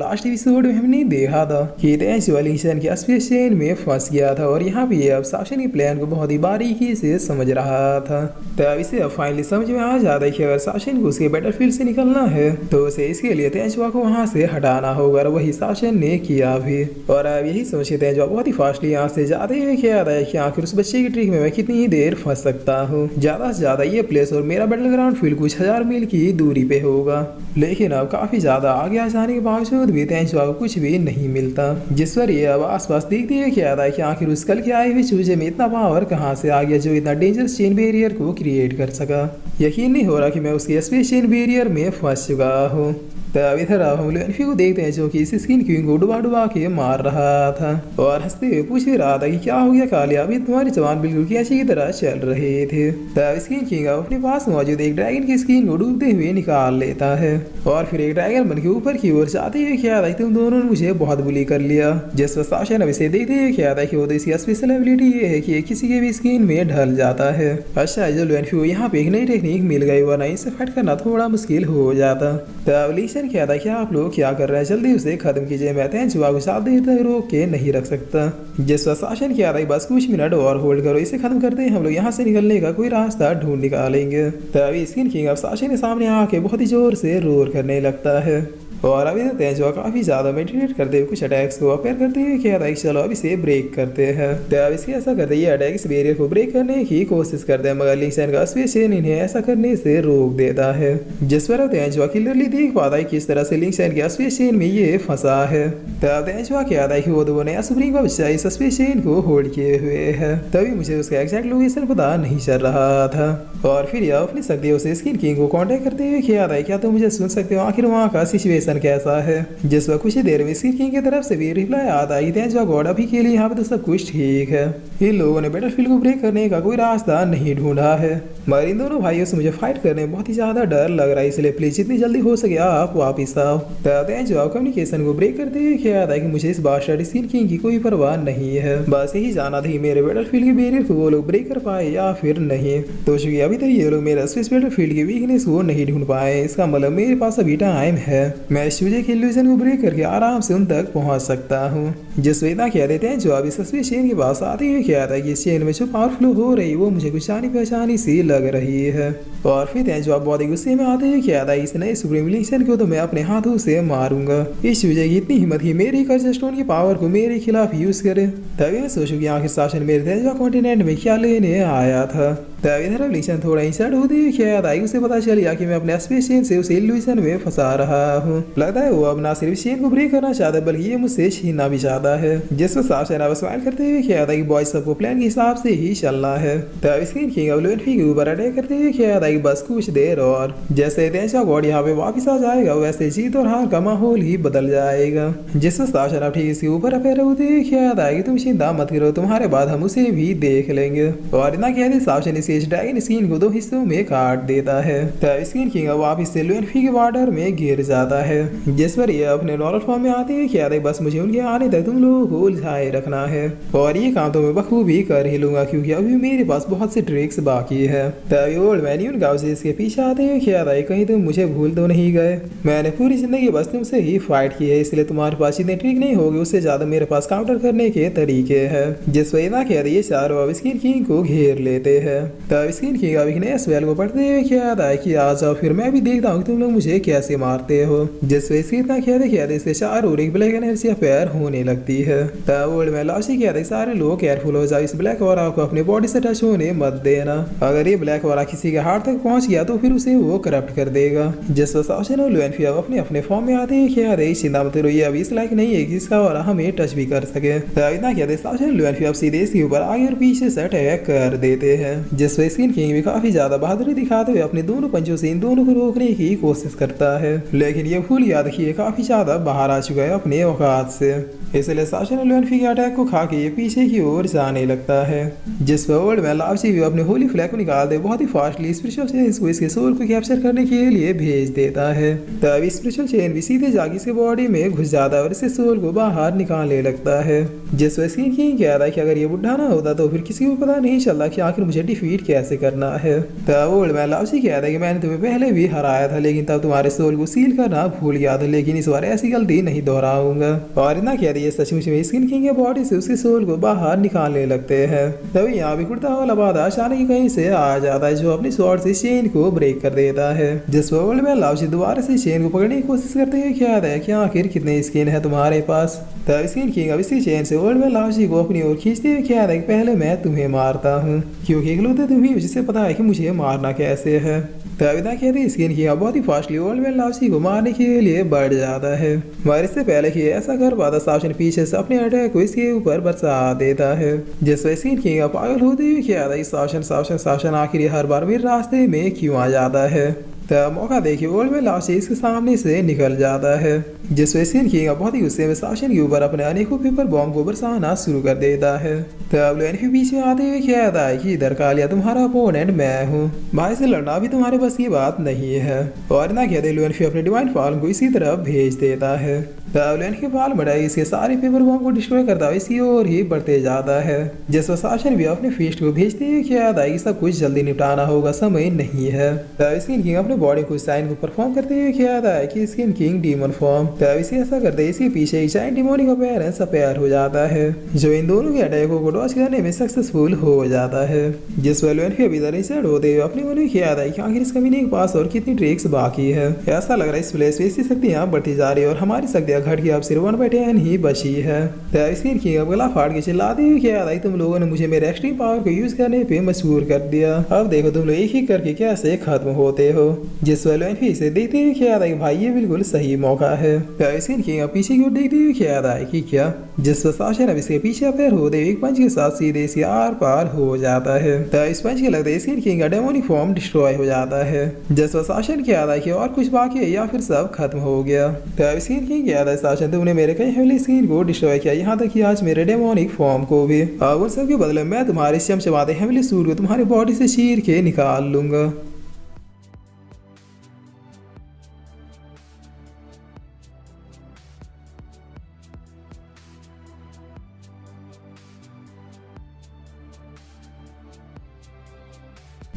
Last episode में हमने देखा था कि तेंजुआ लिंगशन के स्पेस चेन में फंस गया था और यहाँ पे अब साशन के प्लान को बहुत ही बारीकी से समझ रहा था। तब इसे अब फाइनली समझ में आ जाता है कि अगर साशन को उसके बैटलफील्ड से निकलना है तो उसे इसके लिए तेंजुआ को वहाँ से हटाना होगा और वही साशन ने किया भी। और अब यही सोच के तेंजुआ बहुत ही फास्टली यहाँ से जाते हुए कह रहा है कि आखिर उस बच्चे की ट्रिक में मैं कितनी ही देर फंस सकता हूँ। ज्यादा से ज्यादा ये प्लेस और मेरा बैटल ग्राउंड फील्ड कुछ 1000 मील की दूरी पे होगा। लेकिन अब काफी ज्यादा आगे आ जाने के बावजूद भी तेंजुआ को कुछ भी नहीं मिलता, जिस पर ये अब आसपास देखते हुए क्या है कि आखिर उस कल के आए हुए चूजे में इतना पावर कहाँ से आ गया जो इतना डेंजरस चेन बैरियर को क्रिएट कर सका। यकीन नहीं हो रहा कि मैं उसके स्पेस चेन बैरियर में फंस चुका हूँ। तब इधर अब हम लुनफी को देखते हैं जो कि इस स्किन किंग को डुबा डुबा के मार रहा था और हंसते हुए पूछ भी रहा था कि क्या हो गया कालिया, अभी तुम्हारी जवान बिल्कुल कैसी की तरह चल रहे थे। तब स्किन किंग अपने पास मौजूद एक ड्रैगन की स्किन को डूबते हुए निकाल लेता है और फिर एक ड्रैगन बन के ऊपर की ओर जाते हुए क्या था तुम दोनों ने मुझे बहुत बुली कर लिया। जिस पर साशन अब इसे देखते हुए क्या था कि वो तो इसकी स्पेशल एबिलिटी ये है कि किसी के भी स्किन में ढल जाता है। अच्छा जो लुनफी को यहाँ पे एक नई टेक्निक मिल गई वरना इससे फाइट करना थोड़ा मुश्किल हो जाता। तब लिंगशन क्या था कि आप लोग क्या कर रहे हैं, जल्दी उसे खत्म कीजिए, मैं तेंजुआ को साथ देर तक रोक के नहीं रख सकता। जिस पर साशन क्या था बस कुछ मिनट और होल्ड करो, इसे खत्म करते हैं हम लोग यहाँ से निकलने का कोई रास्ता ढूंढ निकालेंगे। तभी स्किन किंग अब साशन के सामने आके बहुत ही जोर से रोर करने लगता है और अभी तो तेंजुआ काफी ज्यादा मेडिटेट करते हुए कुछ अटैक्स को अपेयर करते हुए क्या था चलो अब इसे ब्रेक करते हैं। तब इसके ऐसा करते ये अटैक इस बैरियर को ब्रेक करने की कोशिश करते हैं मगर लिंगशन का स्पेस चेन इन्हें ऐसा करने से रोक देता है। जिस पर तेंजुआ क्लियरली देख पाता है किस तरह से लिंगशन के स्पेस चेन में ये फंसा है। तब तेंजुआ क्या था कि वो दो नया सुप्रीम का बच्चा इस स्पेस चेन को होल्ड किए हुए है, तभी मुझे उसका एग्जैक्ट लोकेशन पता नहीं चल रहा था। और फिर यह अपनी शक्तियों से स्किन किंग को कांटेक्ट करते हुए क्या था क्या तुम मुझे सुन सकते हो, आखिर वहाँ का सिचुएशन कैसा है। जिस पर कुछ ही देर में स्किन किंग की तरफ से भी रिप्लाई आता है तेंजुआ गॉड अभी के लिए यहाँ पे तो सब कुछ ठीक है, इन लोगों ने बैटलफील्ड को ब्रेक करने का कोई रास्ता नहीं ढूंढा है मगर इन दोनों भाइयों से मुझे फाइट करने में बहुत ही ज्यादा डर लग रहा है, इसलिए प्लीज जितनी जल्दी हो सके आप वापिस आओ। तब तेंजुआ कम्युनिकेशन को ब्रेक करते हुए क्या था कि मुझे इस बादशाह स्किन किंग की कोई परवाह नहीं है, बस यही जाना था मेरे बैटलफील्ड के बैरियर को वो लोग ब्रेक कर पाए या फिर नहीं। तो चूंकि अभी तक ये लोग मेरा स्पेस बैटलफील्ड की वीकनेस को नहीं ढूंढ पाए, इसका मतलब मेरे पास अभी टाइम है, मैं इस चूजे के इल्यूजन को ब्रेक करके आराम से उन तक पहुंच सकता हूँ। जिस वेदा कह देते हैं जो अब इस स्पेस चेन के पास आते हुए क्या था कि इस चेन में जो पावर फ्लो हो रही वो मुझे कुछ जानी पहचानी सी लग रही है। और फिर तेंजुआ बहुत ही गुस्से में आते हुए क्या था इस नए सुप्रीम लिंगशन को तो मैं अपने हाथों से मारूंगा, इस चूजे की इतनी हिम्मत ही मेरी कर्ज स्टोन की पावर को मेरे खिलाफ यूज करे। तभी मैं सोचूं कि आखिर शासन मेरे तेंजुआ कॉन्टिनेंट में क्या लेने आया था। तब इधर लिंगशन थोड़ा इंसर्ट होते हुए क्या था उसे पता चल गया कि मैं अपने स्पेस चेन से उसे इल्यूजन में फंसा रहा हूँ। लगता है वो अब ना सिर्फ चेन को ब्रेक करना चाहता है बल्कि ये मुझसे छीनना भी चाहता है। जिस पर शासन अब स्माइल करते हुए क्या था कि बॉयज सबको प्लान के हिसाब से ही चलना है। तब स्किन किंग अब लुनफी के ऊपर अटैक करते हुए क्या था कि बस कुछ देर और जैसे तेंजुआ गॉड यहाँ पे वापिस आ जाएगा वैसे जीत और हार का माहौल ही बदल जाएगा। जिस पर शासन अब ठीक इसके ऊपर अपेयर होते हुए क्या था कि तुम चिंता मत करो, तुम्हारे बाद हम उसे भी देख लेंगे। और इतना कहते शासन इस ड्रैगन स्किन को दो हिस्सों में काट देता है। तब स्किन किंग अब वापिस से लुनफी के वाटर में गिर जाता है। जिस पर ये अपने नॉर्मल फॉर्म में आते हैं क्या था बस मुझे उनके आने तक तुम लोगों को उलझाए रखना है और ये काम तो मैं बखूबी कर ही लूंगा क्योंकि अभी मेरे पास बहुत सी ट्रिक्स बाकी है। तभी ओल्ड मैन यून गाँव से इसके पीछे आते हैं क्या था कहीं तुम मुझे भूल तो नहीं गए, मैंने पूरी जिंदगी बस तुमसे ही फाइट की है, इसलिए तुम्हारे पास जितने ट्रिक नहीं होगी उससे ज्यादा मेरे पास काउंटर करने के तरीके हैं। जिस पर इतना कहते ये चारों अब स्किन किंग को घेर लेते हैं। तब स्किन किंग अब एक नए स्पेल को पढ़ते हुए क्या था कि आ जाओ फिर मैं भी देखता हूँ तुम लोग मुझे कैसे मारते हो। जिस वजह से इतना कहते इससे चार और एक ब्लैक एनर्जी अफेयर होने लगती है। तब ओल्ड मैन लाशी कहते सारे लोग केयरफुल हो जाओ, इस ब्लैक वाला को अपने बॉडी से टच होने मत देना, अगर ये ब्लैक वाला किसी के हार्ट तक पहुंच गया तो फिर उसे वो करप्ट कर देगा। जिस पर साशन और लुनफी अब अपने अपने फॉर्म में आते हैं क्या थे चिंता मत करो ये अभी इस लायक नहीं है कि इसका वाला हमें टच भी कर सके। तब इतना कहते साशन लुनफी अब सीधे इसके ऊपर आगे और पीछे से अटैक कर देते हैं। जिस पर स्किन किंग भी काफी ज्यादा बहादुरी दिखाते हुए अपने दोनों पंचों से इन दोनों को रोकने की कोशिश करता है, लेकिन ये भूल याद कि ये काफी ज्यादा बाहर आ चुका है अपने औकात से। इसलिए साशन लुएनफी के अटैक को खा के ये पीछे की ओर जाने लगता है, जिस पर ओल्ड मैन लाओशी भी अपने होली फ्लैग को निकाल दे बहुत ही फास्टली स्पिरिचुअल चेन को इसके सोल को कैप्चर करने के लिए भेज देता है। तब स्पिरिचुअल चेन भी सीधे जाके इसके बॉडी में घुस जाता है और इसके सोल को बाहर निकालने लगता है, जिस पर स्किन किंग कहता है कि अगर ये बुढ़ा ना होता तो फिर किसी को पता नहीं चलता कि आखिर मुझे डिफीट कैसे करना है। तब ओल्ड मैन लाओशी कहता है कि मैंने तुम्हें पहले भी हराया था, लेकिन तब तुम्हारे सोल को सील करना भूल गया था, लेकिन इस बार ऐसी गलती नहीं दोहराऊंगा। और इतना कह दिए सचमुच में स्किन किंग के बॉडी से उसके सोल को बाहर निकालने लगते हैं। तभी यहाँ भी कुर्ता वाला बाधा अचानक कहीं से आ जाता है, जो अपनी स्वॉर्ड से चेन को ब्रेक कर देता है, जिस पर ओल्ड मैन लाओशी दोबारा से चेन को पकड़ने की कोशिश करते हुए कहता है कि आखिर कितने स्किन है तुम्हारे पास। तब स्किन किंग अब इसी चेन से ओल्ड मैन लाओशी को अपनी ओर खींचते हुए कहता है कि पहले मैं तुम्हें मारता हूँ, क्योंकि इकलौते तुम ही जिससे पता है कि मुझे मारना कैसे है। तब इतना कहते स्किन किंग बहुत ही फास्टली ओल्ड मैन लाओशी को मारने के लिए बढ़ जाता है, मगर इससे पहले कि ऐसा कर पाता साशन पीछे से अपने अटैक को इसके ऊपर बरसा देता है, जिससे स्किन किंग पागल होते हुए कहता है साशन साशन साशन आखिर हर बार मेरे रास्ते में क्यों आ जाता है। तब मौका देखिए ओल्ड मैन लाओशी इसके सामने से निकल जाता है, जिससे स्किन किंग बहुत ही गुस्से में साशन के ऊपर अपने अनेकों पेपर बॉम्ब को बरसाना शुरू कर देता है। तब लुएनफी पीछे आते हुए कहता है कि इधर कालिया तुम्हारा अपोनेंट मैं हूँ, भाई से लड़ना भी तुम्हारे बस की बात नहीं है। और ना कहते लुएनफी अपने डिवाइन फॉर्म को इसी तरफ भेज देता है। तब लुएनफी फॉर्म बढ़ाई इसके सारे पेपर बॉम्ब को डिस्ट्रॉय करता हुआ इसी ओर ही बढ़ते जाता है, जिस पर साशन भी अपने फीस्ट को भेजते हुए कहता है कि सब कुछ जल्दी निपटाना होगा, समय नहीं है। तब स्किन किंग अपने बॉडी को साइन को परफॉर्म करते हुए कहता है कि स्किन किंग डीमन फॉर्म। तब इसे ऐसा करते इसके पीछे एक जायंट डिमोनिक अपीयरेंस अपीयर हो जाता है, जो इन दोनों के अटैकों को डॉज करने में सक्सेसफुल हो जाता है, जिस पर लुएनफी अभी रिसर्च होते हुए अपने मन में कहता है कि आखिर इस कमीने के पास और कितनी ट्रिक्स बाकी है। ऐसा लग रहा है इस प्लेस पे इसकी शक्तियां बढ़ती जा रही है और हमारी शक्तियां घट के अब सिर्फ 1/10 ही बची है। तब स्किन किंग अब गला फाड़ के चिल्लाते हुए कहता है तुम लोगों ने मुझे मेरे एक्सट्रीम पावर को यूज करने पे मजबूर कर दिया, अब देखो तुम लोग एक ही करके कैसे खत्म होते हो। जिस पर लुएनफी इसे देखते हुए कहता है कि भाई ये बिल्कुल सही मौका है। तब स्किन किंग पीछे की ओर देखते हुए कहता है कि क्या, जिस पर साशन अब इसके पीछे पैर होते एक पंच के साथ सीधे इसके आर पार हो जाता है। तब इस पंच के लगते स्किन किंग का डेमोनिक फॉर्म डिस्ट्रॉय हो जाता है, जिस पर साशन कहता है कि और कुछ बाकी है या फिर सब खत्म हो गया। तब स्किन किंग कहता है साशन तुमने मेरे कई हेवली स्किन को डिस्ट्रॉय किया, यहाँ तक कि आज मेरे डेमोनिक फॉर्म को भी। अब उन सब के बदले मैं तुम्हारे चमचमाते हेवली सूट को तुम्हारी बॉडी से चीर के निकाल लूंगा।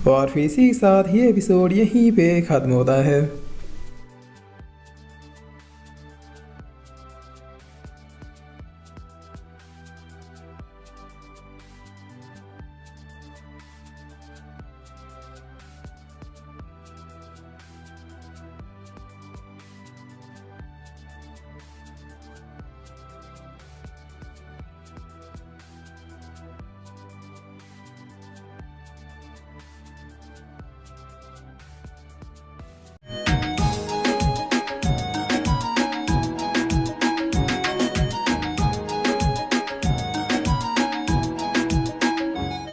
और फिर इसी के साथ ये एपिसोड यहीं पे खत्म होता है।